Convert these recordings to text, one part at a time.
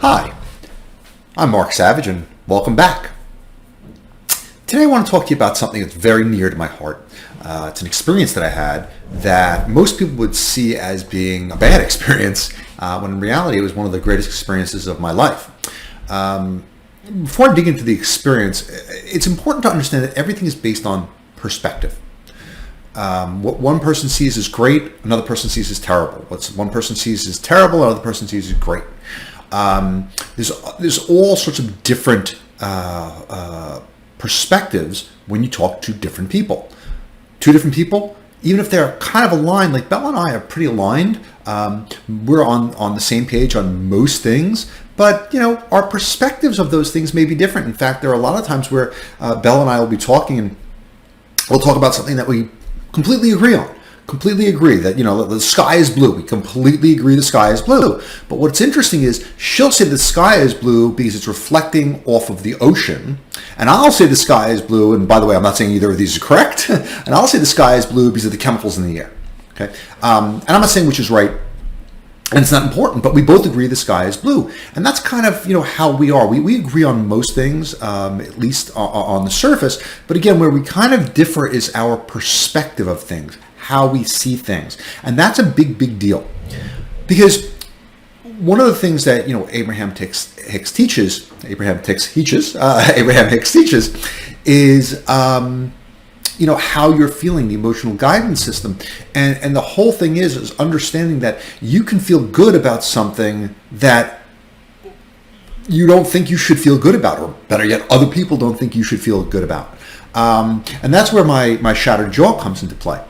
Hi, I'm Mark Savage and welcome back. Today I want to talk to you about something that's very near to my heart. It's an experience that I had that most people would see as being a bad experience, when in reality it was one of the greatest experiences of my life. Before I dig into the experience, it's important to understand that everything is based on perspective. What one person sees as great, another person sees as terrible. What one person sees as terrible, another person sees as great. There's all sorts of different perspectives when you talk to different people. Two different people, even if they're kind of aligned, like Bella and I are pretty aligned. We're on the same page on most things, but our perspectives of those things may be different. In fact, there are a lot of times where Bella and I will be talking and we'll talk about something that we completely agree on. Completely agree that, the sky is blue. We completely agree the sky is blue. But what's interesting is she'll say the sky is blue because it's reflecting off of the ocean. And I'll say the sky is blue. And by the way, I'm not saying either of these are correct. And I'll say the sky is blue because of the chemicals in the air. Okay. And I'm not saying which is right. And it's not important, but we both agree the sky is blue. And that's kind of, how we are. We agree on most things, at least on the surface. But again, where we kind of differ is our perspective of things, how we see things. And that's a big, big deal. Because one of the things that, Abraham Hicks teaches is, how you're feeling, the emotional guidance system. And the whole thing is understanding that you can feel good about something that you don't think you should feel good about, or better yet, other people don't think you should feel good about. And that's where my shattered jaw comes into play.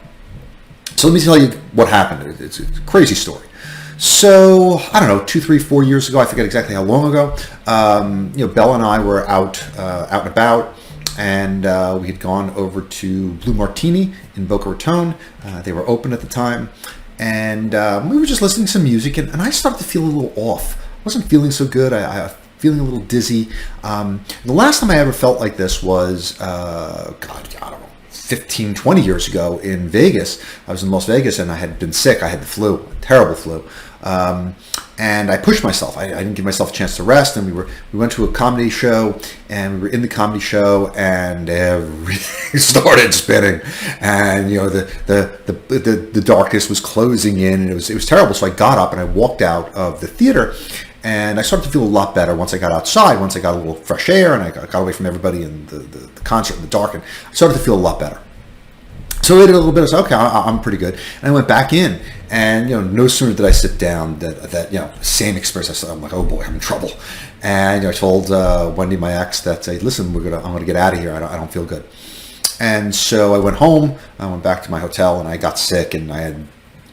So let me tell you what happened. It's a crazy story. So, I don't know, 2, 3, 4 years ago, I forget exactly how long ago, Bella and I were out and about, and we had gone over to Blue Martini in Boca Raton. They were open at the time, and we were just listening to some music, and I started to feel a little off. I wasn't feeling so good. I was feeling a little dizzy. The last time I ever felt like this was, I don't know, 15, 20 years ago in Vegas. I was in Las Vegas and I had been sick. I had the flu, a terrible flu. And I pushed myself. I didn't give myself a chance to rest. And we went to a comedy show, and we were in the comedy show, and everything started spinning. And the darkness was closing in, and it was terrible. So I got up and I walked out of the theater, and I started to feel a lot better once I got outside, once I got a little fresh air, and I got away from everybody and the concert in the dark, and I started to feel a lot better. So I waited a little bit. I said, okay, I'm pretty good. And I went back in, and no sooner did I sit down that same experience. I'm like, oh boy, I'm in trouble. And I told Wendy, my ex, that, hey, listen, I'm gonna get out of here. I don't feel good. And so I went home. I went back to my hotel, and I got sick, and I had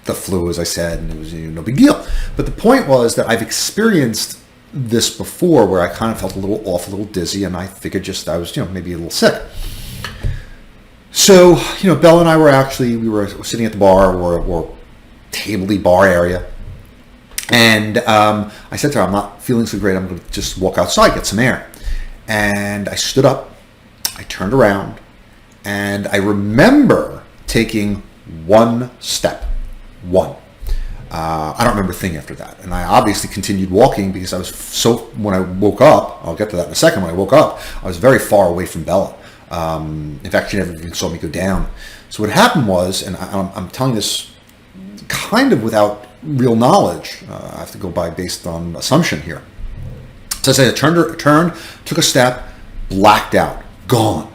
the flu, as I said, and it was no big deal. But the point was that I've experienced this before, where I kind of felt a little off, a little dizzy, and I figured I was maybe a little sick. So, Bella and I we were sitting at the bar or table-y bar area. And I said to her, I'm not feeling so great. I'm going to just walk outside, get some air. And I stood up, I turned around, and I remember taking one step. One. I don't remember a thing after that. And I obviously continued walking because I was when I woke up, I'll get to that in a second, when I woke up, I was very far away from Bella. In fact, she never even saw me go down. So what happened was, and I'm telling this kind of without real knowledge, I have to go by based on assumption here. So I said, I turned, took a step, blacked out, gone.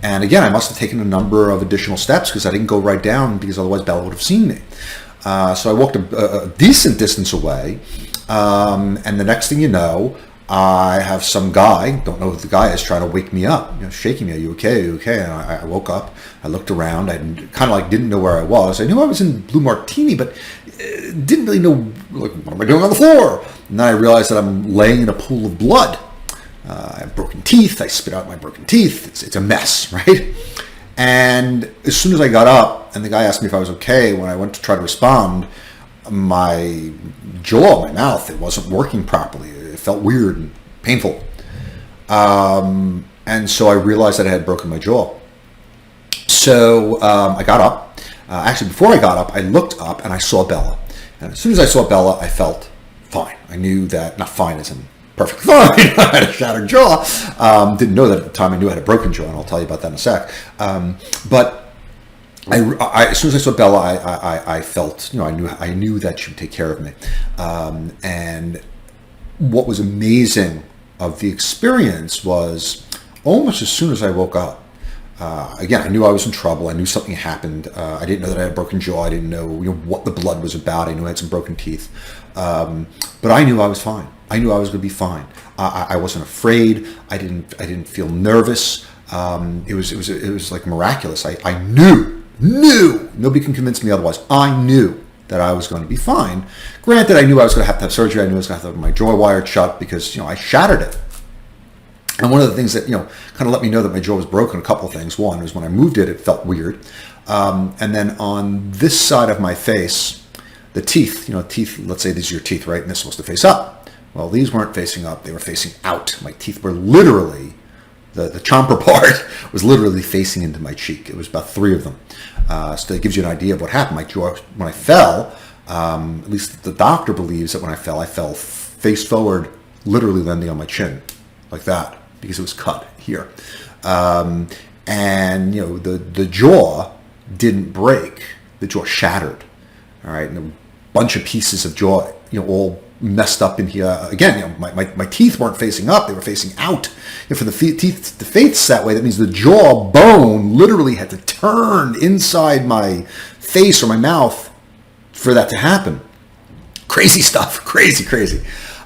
And again, I must have taken a number of additional steps because I didn't go right down, because otherwise Bella would have seen me. So I walked a decent distance away, and the next thing you know, I have some guy, don't know who the guy is, trying to wake me up, shaking me. Are you okay? Are you okay? And I woke up. I looked around. I kind of didn't know where I was. I knew I was in Blue Martini, but didn't really know, what am I doing on the floor? And then I realized that I'm laying in a pool of blood. I have broken teeth. I spit out my broken teeth. It's a mess, right? And as soon as I got up and the guy asked me if I was okay, when I went to try to respond, my jaw, my mouth, it wasn't working properly. It felt weird and painful. And so I realized that I had broken my jaw. So I got up. Actually, before I got up, I looked up and I saw Bella. And as soon as I saw Bella, I felt fine. I knew that, not fine as in perfect fine. I had a shattered jaw. Didn't know that at the time. I knew I had a broken jaw, and I'll tell you about that in a sec. But as soon as I saw Bella, I felt, I knew that she would take care of me. And what was amazing of the experience was almost as soon as I woke up, again, I knew I was in trouble. I knew something happened. I didn't know that I had a broken jaw. I didn't know, what the blood was about. I knew I had some broken teeth. But I knew I was fine. I knew I was going to be fine. I wasn't afraid. I didn't feel nervous. It was like miraculous. I knew. Nobody can convince me otherwise. I knew that I was going to be fine. Granted, I knew I was going to have surgery. I knew I was going to have to have my jaw wired shut because, I shattered it. And one of the things that, kind of let me know that my jaw was broken, a couple of things. One was when I moved it, it felt weird. And then on this side of my face, the teeth, let's say these are your teeth, right? And they're supposed to face up. Well, these weren't facing up. They were facing out. My teeth were literally, the chomper part was literally facing into my cheek. It was about 3 of them. So it gives you an idea of what happened. My jaw, when I fell, at least the doctor believes that when I fell face forward, literally landing on my chin, like that, because it was cut here. And, the jaw didn't break. The jaw shattered. All right. And a bunch of pieces of jaw, all messed up in here. Again, my teeth weren't facing up. They were facing out. For the teeth to face that way, that means the jaw bone literally had to turn inside my face or my mouth for that to happen. Crazy stuff. Crazy.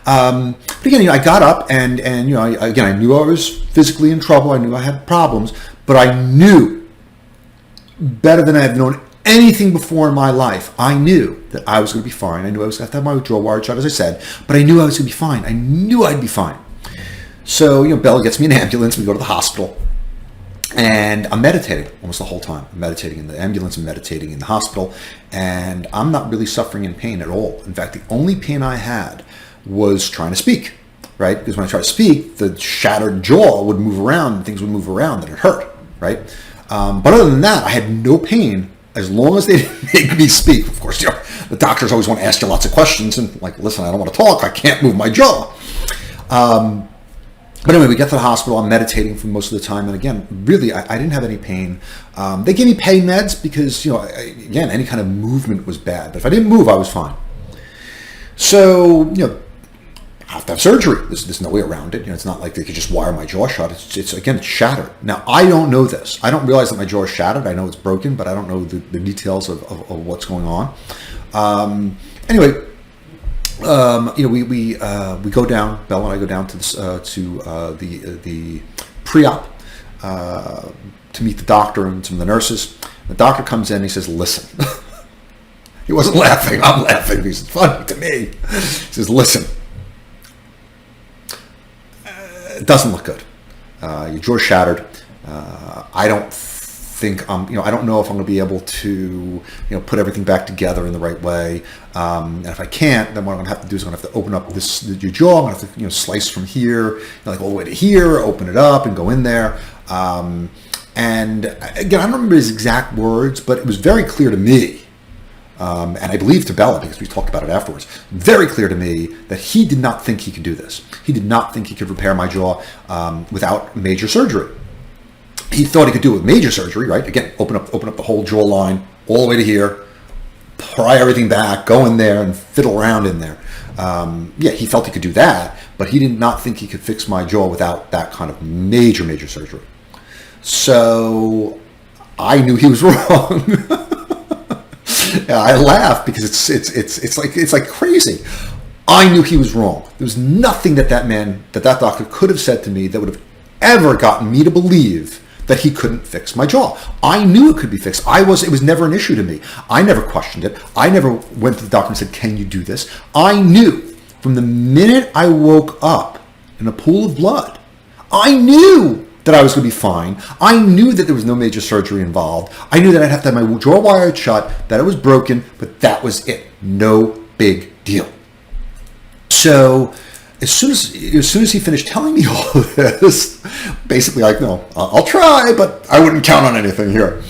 But again, I got up and I knew I was physically in trouble. I knew I had problems, but I knew better than I had known anything before in my life. I knew that I was going to be fine. I knew I was going to have my jaw wired shut, as I said, but I knew I was going to be fine. I knew I'd be fine. So, Bella gets me an ambulance. We go to the hospital, and I'm meditating almost the whole time. I'm meditating in the ambulance and meditating in the hospital, and I'm not really suffering in pain at all. In fact, the only pain I had was trying to speak, right? Because when I tried to speak, the shattered jaw would move around and things would move around and it hurt, right? But other than that, I had no pain as long as they didn't make me speak. Of course, the doctors always want to ask you lots of questions and listen, I don't want to talk. I can't move my jaw. But anyway, we get to the hospital. I'm meditating for most of the time. And again, really, I didn't have any pain. They gave me pain meds because, again, any kind of movement was bad. But if I didn't move, I was fine. So, I have to have surgery. There's no way around it. It's not like they could just wire my jaw shut. It's shattered. Now, I don't know this. I don't realize that my jaw is shattered. I know it's broken, but I don't know the details of what's going on. Anyway, we go down. Bella and I go down to the pre-op to meet the doctor and some of the nurses. The doctor comes in and he says, "Listen." He wasn't laughing. I'm laughing. He's funny to me. He says, "Listen, it doesn't look good. Your jaw's shattered. I don't think I don't know if I'm going to be able to, put everything back together in the right way. And if I can't, then what I'm going to have to do is I'm going to have to open up your jaw. I'm going to have to, slice from here, all the way to here, open it up and go in there." And again, I don't remember his exact words, but it was very clear to me. And I believe to Bella, because we talked about it afterwards, very clear to me that he did not think he could do this. He did not think he could repair my jaw without major surgery. He thought he could do it with major surgery, right? Again, open up the whole jaw line all the way to here, pry everything back, go in there and fiddle around in there. He felt he could do that, but he did not think he could fix my jaw without that kind of major surgery. So I knew he was wrong. I laugh because it's like crazy. I knew he was wrong. There was nothing that doctor could have said to me that would have ever gotten me to believe that he couldn't fix my jaw. I knew it could be fixed. It was never an issue to me. I never questioned it. I never went to the doctor and said, "Can you do this?" I knew from the minute I woke up in a pool of blood, I knew that I was going to be fine. I knew that there was no major surgery involved. I knew that I'd have to have my jaw wired shut, that it was broken, but that was it. No big deal. So as soon as he finished telling me all of this, basically no, I'll try, but I wouldn't count on anything here.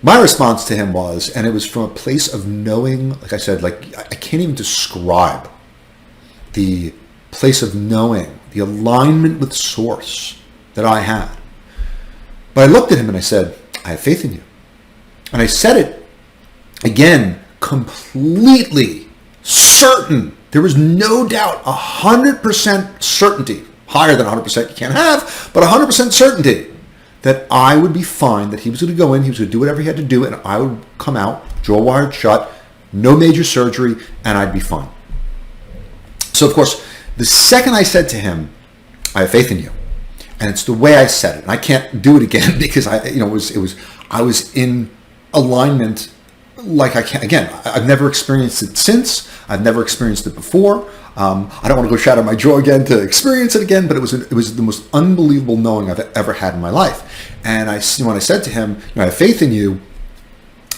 My response to him was, and it was from a place of knowing, like I said, I can't even describe the place of knowing, the alignment with source that I had. But I looked at him and I said, I have faith in you. And I said it again, completely certain. There was no doubt, 100% certainty, higher than 100% you can't have, but 100% certainty that I would be fine, that he was going to go in, he was going to do whatever he had to do, and I would come out, jaw wired shut, no major surgery, and I'd be fine. So of course, the second I said to him, I have faith in you, and it's the way I said it, and I can't do it again because I was in alignment like I can't. Again, I've never experienced it since. I've never experienced it before. I don't want to go shatter my jaw again to experience it again, but it was the most unbelievable knowing I've ever had in my life. And when I said to him, I have faith in you,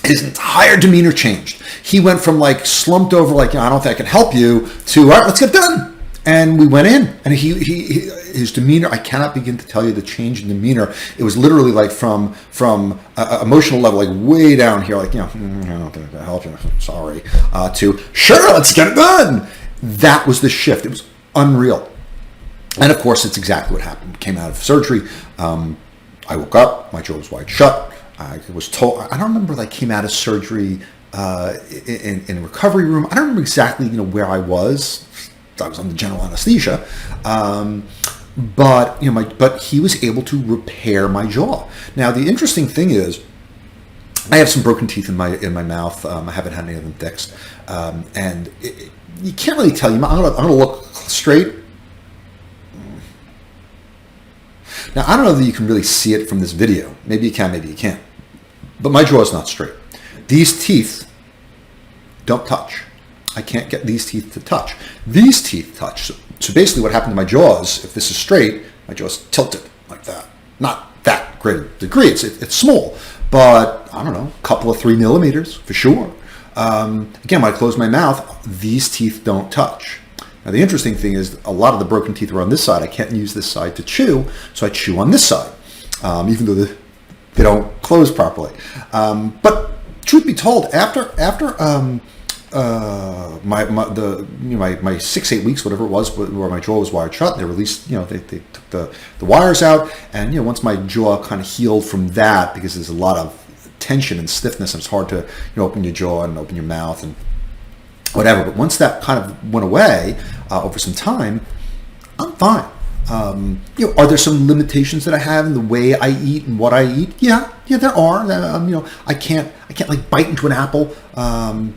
his entire demeanor changed. He went from like slumped over, like, I don't think I can help you, to, all right, let's get done. And we went in, and his demeanor, I cannot begin to tell you the change in demeanor. It was literally like from emotional level, like way down here, like, I don't think I can help you, sorry, to, sure, let's get it done. That was the shift. It was unreal. And of course, it's exactly what happened. Came out of surgery. I woke up, my jaw was wide shut. I was told, I don't remember, like, came out of surgery in a recovery room. I don't remember exactly, where I was. I was under general anesthesia, but but he was able to repair my jaw. Now the interesting thing is, I have some broken teeth in my mouth. I haven't had any of them fixed, and you can't really tell. I'm gonna look straight. Now I don't know that you can really see it from this video. Maybe you can, maybe you can't. But my jaw is not straight. These teeth don't touch. I can't get these teeth to touch. These teeth touch. So basically what happened to my jaws, if this is straight, my jaw's tilted like that. Not that great a degree. It's small, but I don't know, a couple of 3 millimeters for sure. Again, when I close my mouth, these teeth don't touch. Now the interesting thing is a lot of the broken teeth are on this side. I can't use this side to chew, so I chew on this side, even though they don't close properly. But truth be told, after my 6-8 weeks, whatever it was, where my jaw was wired shut, they released, they took the wires out, and once my jaw kind of healed from that, because there's a lot of tension and stiffness, and it's hard to open your jaw and open your mouth and whatever. But once that kind of went away over some time, I'm fine. Are there some limitations that I have in the way I eat and what I eat? Yeah, there are. I can't like bite into an apple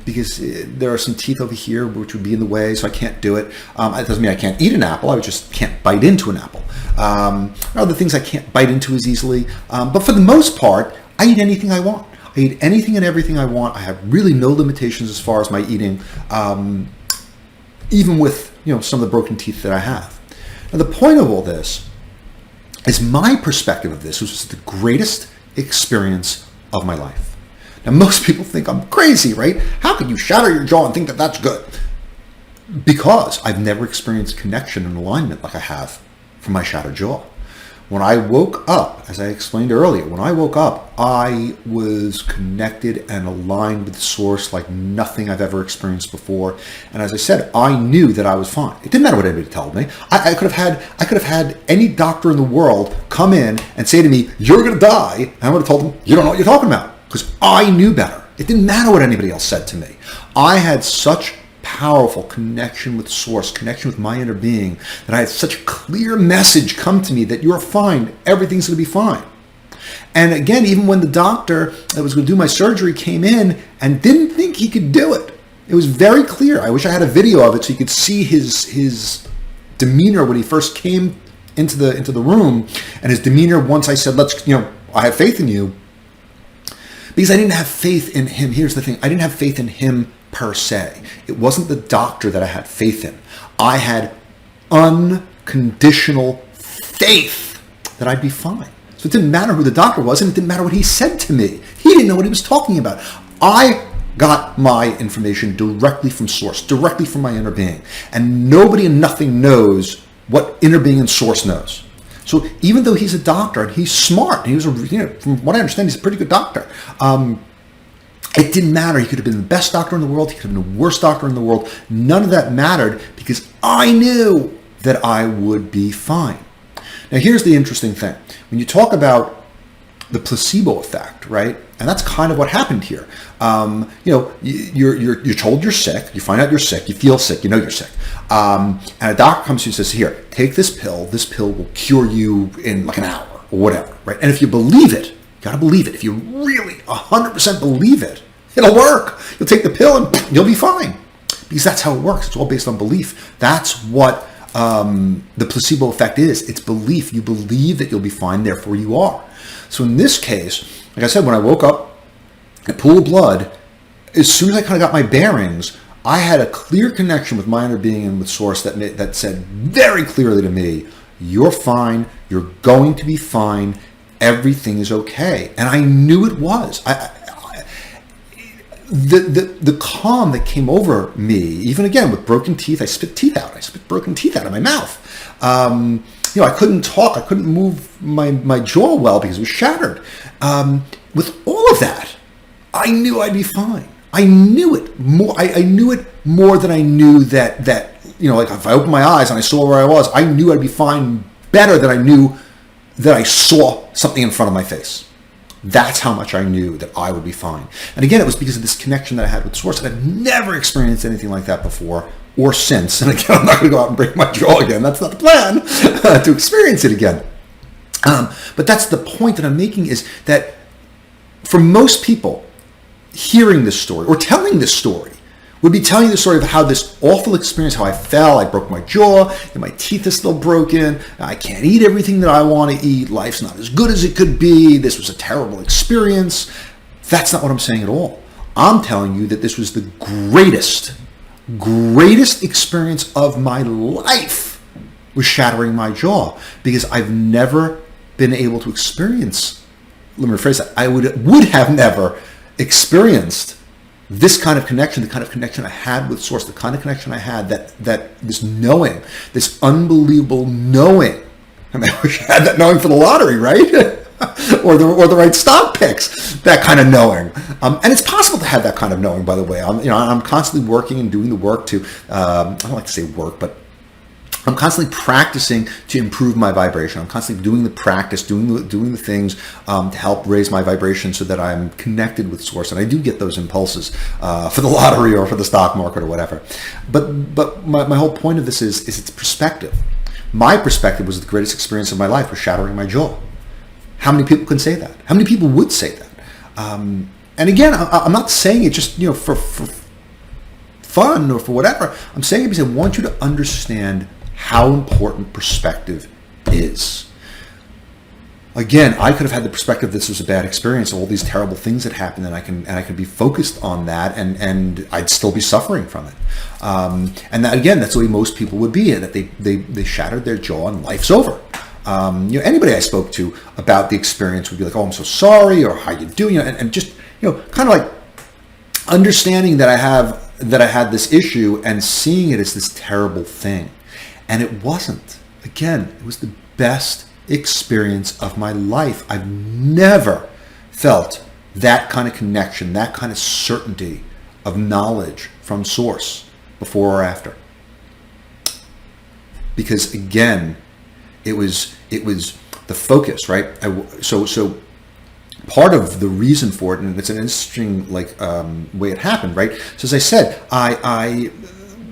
because there are some teeth over here which would be in the way, so I can't do it. It doesn't mean I can't eat an apple. I just can't bite into an apple. Other things I can't bite into as easily. But for the most part, I eat anything I want. I eat anything and everything I want. I have really no limitations as far as my eating, even with some of the broken teeth that I have. Now, the point of all this is my perspective of this was the greatest experience of my life. Now, most people think I'm crazy, right? How could you shatter your jaw and think that that's good? Because I've never experienced connection and alignment like I have from my shattered jaw. When I woke up, as I explained earlier, I was connected and aligned with the source like nothing I've ever experienced before. And as I said, I knew that I was fine. It didn't matter what anybody told me. I could have had any doctor in the world come in and say to me, "You're going to die," and I would have told them, "You don't know what you're talking about," because I knew better. It didn't matter what anybody else said to me. I had such powerful connection with source, connection with my inner being, that I had such a clear message come to me that you're fine, everything's going to be fine. And again, even when the doctor that was going to do my surgery came in and didn't think he could do it, it was very clear. I wish I had a video of it so you could see his demeanor when he first came into the room, and his demeanor once I said, I have faith in you, because I didn't have faith in him. Here's the thing, I didn't have faith in him per se. It wasn't the doctor that I had faith in. I had unconditional faith that I'd be fine. So it didn't matter who the doctor was, and it didn't matter what he said to me. He didn't know what he was talking about. I got my information directly from source, directly from my inner being. And nobody and nothing knows what inner being and source knows. So even though he's a doctor and he's smart, and from what I understand, he's a pretty good doctor. It didn't matter. He could have been the best doctor in the world. He could have been the worst doctor in the world. None of that mattered because I knew that I would be fine. Now, here's the interesting thing. When you talk about the placebo effect, right? And that's kind of what happened here. You're told you're sick. You find out you're sick. You feel sick. You know you're sick. And a doctor comes to you and says, here, take this pill. This pill will cure you in like an hour or whatever, right? And if you believe it, you got to believe it. If you really 100% believe it, it'll work. You'll take the pill and you'll be fine. Because that's how it works. It's all based on belief. That's what the placebo effect is. It's belief. You believe that you'll be fine, therefore you are. So in this case, like I said, when I woke up, a pool of blood, as soon as I kind of got my bearings, I had a clear connection with my inner being and with Source that said very clearly to me, you're fine, you're going to be fine, everything is okay. And I knew it was. The calm that came over me, even again with broken teeth, I spit broken teeth out of my mouth. I couldn't talk, I couldn't move my jaw well because it was shattered. With all of that, I knew I'd be fine. I knew it more. I knew it more than I knew that like if I opened my eyes and I saw where I was, I knew I'd be fine better than I knew that I saw something in front of my face. That's how much I knew that I would be fine. And again, it was because of this connection that I had with Source. And I've never experienced anything like that before or since. And again, I'm not going to go out and break my jaw again. That's not the plan, to experience it again. But that's the point that I'm making, is that for most people, hearing this story or telling this story would be telling the story of how this awful experience, how I fell, I broke my jaw, and my teeth are still broken, I can't eat everything that I want to eat, life's not as good as it could be, this was a terrible experience. That's not what I'm saying at all. I'm telling you that this was the greatest experience of my life, was shattering my jaw, because I've never been able to experience, let me rephrase that, I would have never experienced this kind of connection, the kind of connection I had with Source, the kind of connection I had, that this knowing, this unbelievable knowing. I mean, I wish I had that knowing for the lottery, right? or the right stock picks, that kind of knowing. And it's possible to have that kind of knowing, by the way. I'm constantly working and doing the work to, I don't like to say work, but I'm constantly practicing to improve my vibration. I'm constantly doing the practice, doing the things to help raise my vibration so that I'm connected with Source. And I do get those impulses for the lottery or for the stock market or whatever. But my whole point of this is its perspective. My perspective was the greatest experience of my life, was shattering my jaw. How many people can say that? How many people would say that? And again, I'm not saying it just for fun or for whatever. I'm saying it because I want you to understand how important perspective is. Again, I could have had the perspective this was a bad experience, all these terrible things that happened, and I could be focused on that, and I'd still be suffering from it. And that, again, that's the way most people would be, that they shattered their jaw and life's over. Anybody I spoke to about the experience would be like, "Oh, I'm so sorry," or "How you doing?" And just kind of like understanding that I had this issue and seeing it as this terrible thing. And it wasn't. Again, it was the best experience of my life. I've never felt that kind of connection, that kind of certainty of knowledge from Source before or after. Because again, it was the focus, right? So part of the reason for it, and it's an interesting way it happened, right? So as I said, I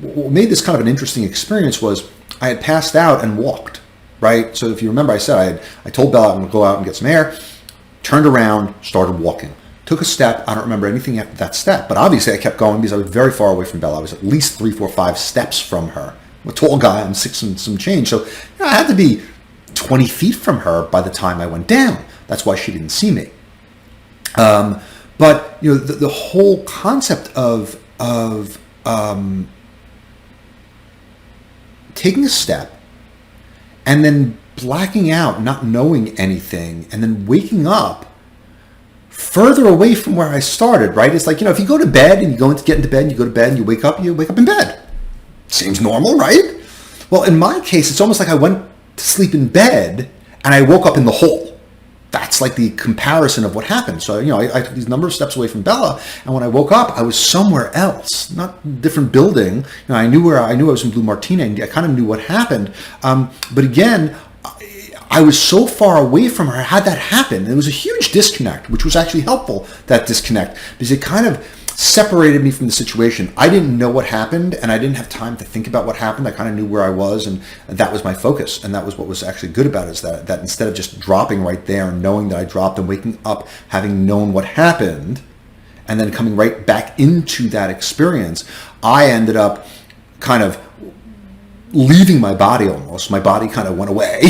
made this kind of an interesting experience was I had passed out and walked, right? So if you remember, I said I told Bella I'm going to go out and get some air, turned around, started walking. Took a step. I don't remember anything after that step, but obviously I kept going because I was very far away from Bella. I was at least 3, 4, 5 steps from her. I'm a tall guy. I'm 6 and some change. So I had to be 20 feet from her by the time I went down. That's why she didn't see me. But the whole concept of taking a step and then blacking out, not knowing anything, and then waking up further away from where I started, right? It's like, if you go to bed and you get into bed and you go to bed and you wake up in bed. Seems normal, right? Well, in my case, it's almost like I went to sleep in bed and I woke up in the hole. that's like the comparison of what happened. So, I took these number of steps away from Bella, and when I woke up, I was somewhere else, not a different building. I knew I was in Blue Martini, and I kind of knew what happened. But again, I was so far away from her. I had that happen. It was a huge disconnect, which was actually helpful, that disconnect, because it kind of separated me from the situation. I didn't know what happened, and I didn't have time to think about what happened. I kind of knew where I was, and that was my focus. And that was what was actually good about it, is that instead of just dropping right there and knowing that I dropped and waking up having known what happened, and then coming right back into that experience, I ended up kind of leaving my body almost. My body kind of went away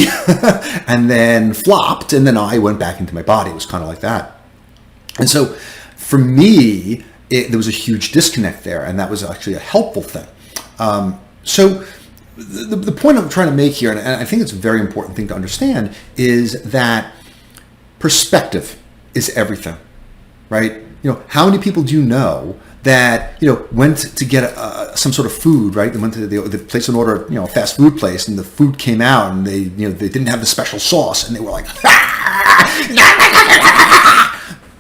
and then flopped, and then I went back into my body. It was kind of like that. And so for me, there was a huge disconnect there, and that was actually a helpful thing. So the point I'm trying to make here, and I think it's a very important thing to understand, is that perspective is everything, right? How many people do you know that went to get some sort of food, right? They went to the place and order, a fast food place, and the food came out, and they didn't have the special sauce, and they were like,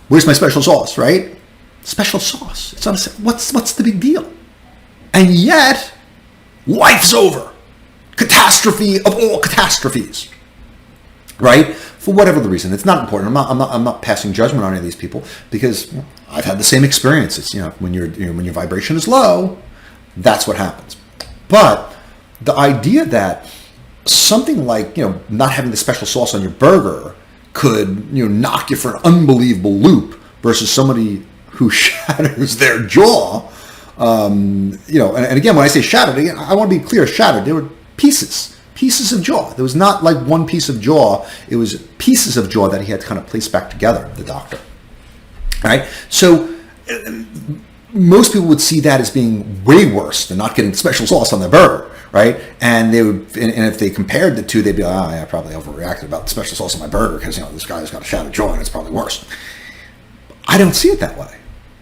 "Where's my special sauce?" Right? Special sauce. It's not what's the big deal? And yet, life's over. Catastrophe of all catastrophes, right? For whatever the reason, it's not important. I'm not passing judgment on any of these people, because I've had the same experiences. When your vibration is low, that's what happens. But the idea that something like not having the special sauce on your burger could knock you for an unbelievable loop versus somebody who shatters their jaw, and again, when I say shattered, again, I want to be clear, shattered, they were pieces of jaw. There was not like one piece of jaw, it was pieces of jaw that he had to kind of place back together, the doctor. All right? So most people would see that as being way worse than not getting special sauce on their burger, right? And they would, and if they compared the two, they'd be like, I probably overreacted about the special sauce on my burger, because this guy's got a shattered jaw and it's probably worse. I don't see it that way.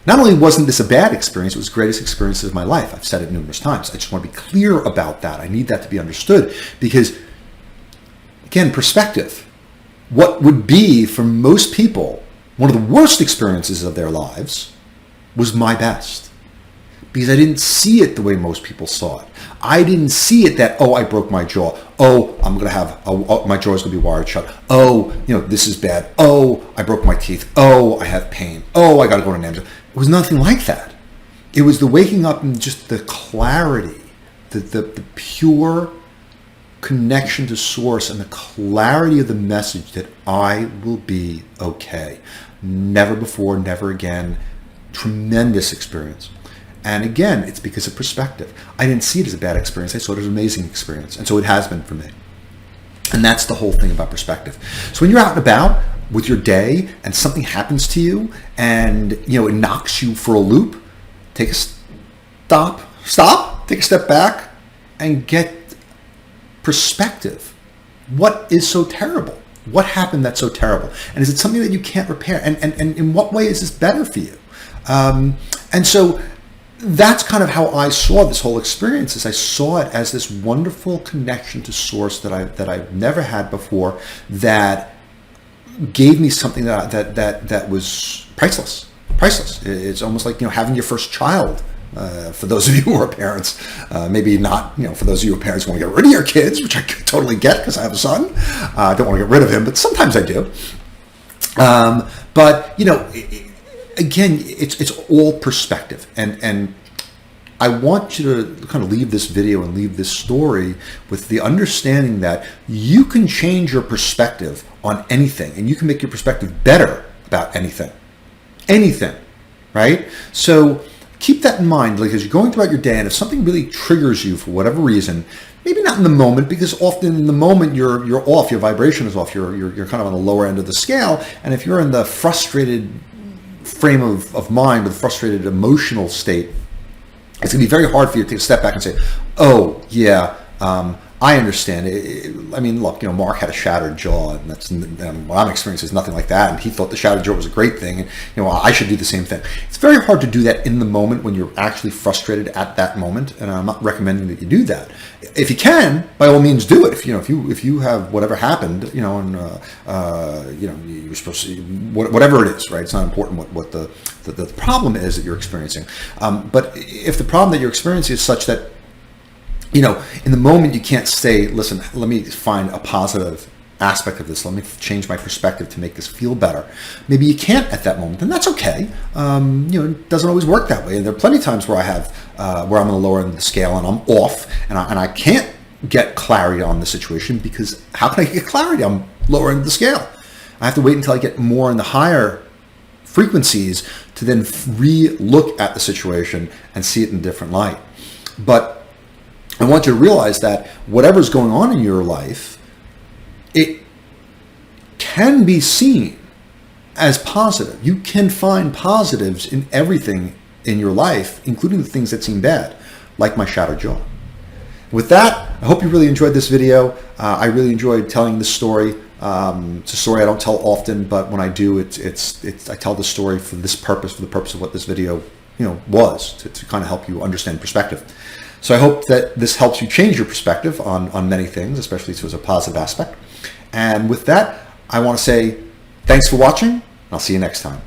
Not only wasn't this a bad experience, it was the greatest experience of my life. I've said it numerous times. I just want to be clear about that. I need that to be understood, because, again, perspective. What would be, for most people, one of the worst experiences of their lives was my best, because I didn't see it the way most people saw it. I didn't see it that, I broke my jaw. I'm going to have, my jaw is going to be wired shut. This is bad. I broke my teeth. I have pain. I got to go to an ambulance. It was nothing like that. It was the waking up and just the clarity, the pure connection to source, and the clarity of the message that I will be okay. Never before, never again. Tremendous experience. And again, it's because of perspective. I didn't see it as a bad experience. I saw it as an amazing experience. And so it has been for me. And that's the whole thing about perspective. So when you're out and about with your day and something happens to you and it knocks you for a loop, take a stop, take a step back, and get perspective. What is so terrible? What happened that's so terrible? And is it something that you can't repair? And in what way is this better for you? And so that's kind of how I saw this whole experience. Is I saw it as this wonderful connection to source that I've never had before, that gave me something that was priceless. It's almost like having your first child. For those of you who are parents, maybe not, for those of you who are parents who want to get rid of your kids, which I totally get because I have a son. I don't want to get rid of him, but sometimes I do. But again, it's all perspective, and I want you to kind of leave this video and leave this story with the understanding that you can change your perspective on anything, and you can make your perspective better about anything, right? So keep that in mind, like as you're going throughout your day, and if something really triggers you for whatever reason, maybe not in the moment, because often in the moment you're off, your vibration is off, you're kind of on the lower end of the scale, and if you're in the frustrated frame of mind, or the frustrated emotional state, it's going to be very hard for you to take a step back and say, I understand. I mean, look, Mark had a shattered jaw, and what I'm experiencing is nothing like that. And he thought the shattered jaw was a great thing, and I should do the same thing. It's very hard to do that in the moment when you're actually frustrated at that moment, and I'm not recommending that you do that. If you can, by all means, do it. If you have whatever happened, and you were supposed to, whatever it is, right? It's not important what the problem is that you're experiencing. But if the problem that you're experiencing is such that in the moment you can't say, listen, let me find a positive aspect of this. Let me change my perspective to make this feel better. Maybe you can't at that moment, and that's okay. It doesn't always work that way. And there are plenty of times where where I'm on the lower end of the scale and I'm off, and I can't get clarity on the situation, because how can I get clarity? I'm lower end of the scale. I have to wait until I get more in the higher frequencies to then re-look at the situation and see it in a different light. But I want you to realize that whatever's going on in your life, it can be seen as positive. You can find positives in everything in your life, including the things that seem bad, like my shattered jaw. With that, I hope you really enjoyed this video. I really enjoyed telling this story. It's a story I don't tell often, but when I do, I tell the story for this purpose, for the purpose of what this video was, to kind of help you understand perspective. So I hope that this helps you change your perspective on many things, especially if it's a positive aspect. And with that, I want to say thanks for watching. I'll see you next time.